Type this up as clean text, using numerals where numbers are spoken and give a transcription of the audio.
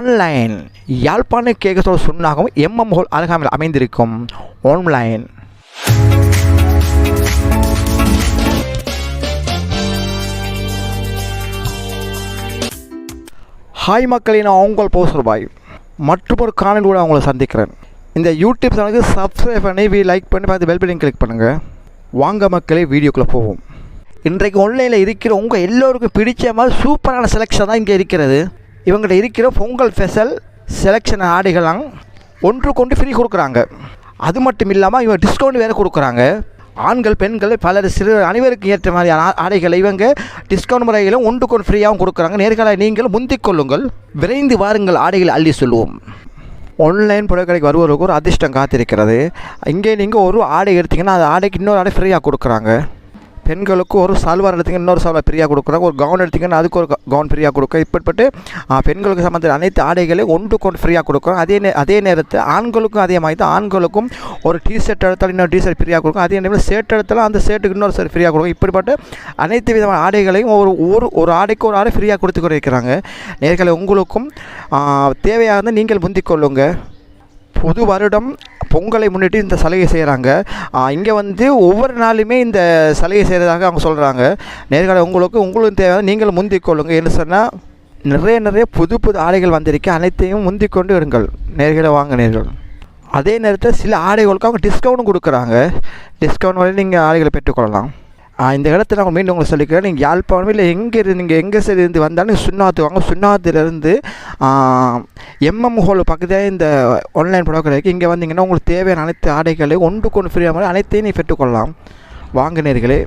Online யாழ்ப்பாண கேகத்தோடு சொன்னாகவும் MM whole அருகாமையில் அமைந்திருக்கும் ஆன்லைன். ஹாய் மக்களே, நான் உங்கள் போஸ்டர் பாய் மற்றொரு காணொலியோடு அவங்களை சந்திக்கிறேன். இந்த யூடியூப் சேனலுக்கு சப்ஸ்கிரைப் பண்ணி லைக் பண்ணி பார்த்து பெல் பட்டன் கிளிக் பண்ணுங்கள். வாங்க மக்களே, வீடியோக்குள்ளே போவோம். இன்றைக்கு ஆன்லைனில் இருக்கிற உங்கள் எல்லோருக்கும் பிடிச்ச மாதிரி சூப்பரான செலெக்ஷன் தான் இங்கே இருக்கிறது. இவங்கள்ட்ட இருக்கிற பொங்கல் ஸ்பெஷல் செலெக்ஷன் ஆடைகள்லாம் ஒன்றுக்கொண்டு ஃப்ரீ கொடுக்குறாங்க. அது மட்டும் இல்லாமல் இவங்க டிஸ்கவுண்ட் வேறு கொடுக்குறாங்க. ஆண்கள் பெண்கள் பலர் சிறு அனைவருக்கு ஏற்ற மாதிரியான ஆடைகளை இவங்க டிஸ்கவுண்ட் முறையிலும் ஒன்றுக்கொண்டு ஃப்ரீயாகவும் கொடுக்குறாங்க. நேர்களை நீங்கள் முந்திக் கொள்ளுங்கள், விரைந்து வாருங்கள், ஆடைகளை அள்ளி சொல்லுவோம். ஆன்லைன் பொருட்கடைக்கு வருவதற்கு ஒரு அதிர்ஷ்டம் காத்திருக்கிறது. இங்கே நீங்கள் ஒரு ஆடை எடுத்திங்கன்னா அந்த ஆடைக்கு இன்னொரு ஆடை ஃப்ரீயாக கொடுக்குறாங்க. பெண்களுக்கு ஒரு சல்வார் எடுத்திங்கன்னா இன்னொரு சல்வார் ஃப்ரீயாக கொடுக்குறாங்க. ஒரு கவுன் எடுத்திங்கன்னா அதுக்கு ஒரு கவுன் ஃப்ரீயாக கொடுக்குறாங்க. இப்படிப்பட்டு பெண்களுக்கு சம்மந்த அனைத்து ஆடைகளையும் ஒன்றுக்கொண்டு ஃப்ரீயாக கொடுக்குறாங்க. அதே நேரத்தில் ஆண்களுக்கும் அதே மாதிரி தான். ஆண்களுக்கும் ஒரு டிஷர்ட் எடுத்தாலும் இன்னொரு டிஷர்ட் ஃப்ரீயாக கொடுக்கும். அதே நேரத்தில் ஷர்ட் எடுத்தாலும் அந்த ஷர்ட்டுக்கு இன்னொரு ஷர்ட் ஃப்ரீயாக கொடுக்கும். இப்படிப்பட்டு அனைத்து விதமான ஆடைகளையும் ஒரு ஆடைக்கு ஒரு ஆடை ஃப்ரீயாக கொடுத்து இருக்கிறாங்க. நேர்களை உங்களுக்கும் தேவையாக நீங்கள் முந்திக் கொள்ளுங்கள். புது வருடம் பொங்கலை முன்னிட்டு இந்த சலுகை செய்கிறாங்க. இங்கே ஒவ்வொரு நாளுமே இந்த சலுகை செய்கிறதாக அவங்க சொல்கிறாங்க. நேர்களை உங்களுக்கு தேவையான நீங்கள் முந்திக் கொள்ளுங்கள். என்று சொன்னால் நிறைய புது ஆடைகள் வந்திருக்கு. அனைத்தையும் முந்திக் கொண்டு இருங்கள். நேர்களை வாங்க நேர்கள். அதே நேரத்தில் சில ஆடைகளுக்கு அவங்க டிஸ்கவுண்ட் கொடுக்குறாங்க. டிஸ்கவுண்ட் வரை நீங்கள் ஆடைகளை பெற்றுக்கொள்ளலாம். இந்த இடத்துல நான் மீண்டும் உங்களுக்கு சொல்லிக்கிறேன். நீங்கள் யாழ்ப்பாணம் இல்லை நீங்கள் எங்கே சரி இருந்து வந்தாலும் சுண்ணாத்து வாங்க. சுண்ணாத்துலேருந்து எம்எம் ஹோல் பக்கத்தில் இந்த ஆன்லைன் ப்ராடக்ட் இருக்குது. இங்கே வந்தீங்கன்னா உங்களுக்கு தேவையான அனைத்து ஆடைகளையும் ஒன்றுக்கொண்டு ஃப்ரீயாக மாதிரி அனைத்தையும் நீ பெற்றுக்கொள்ளலாம். வாங்க நேர்களே.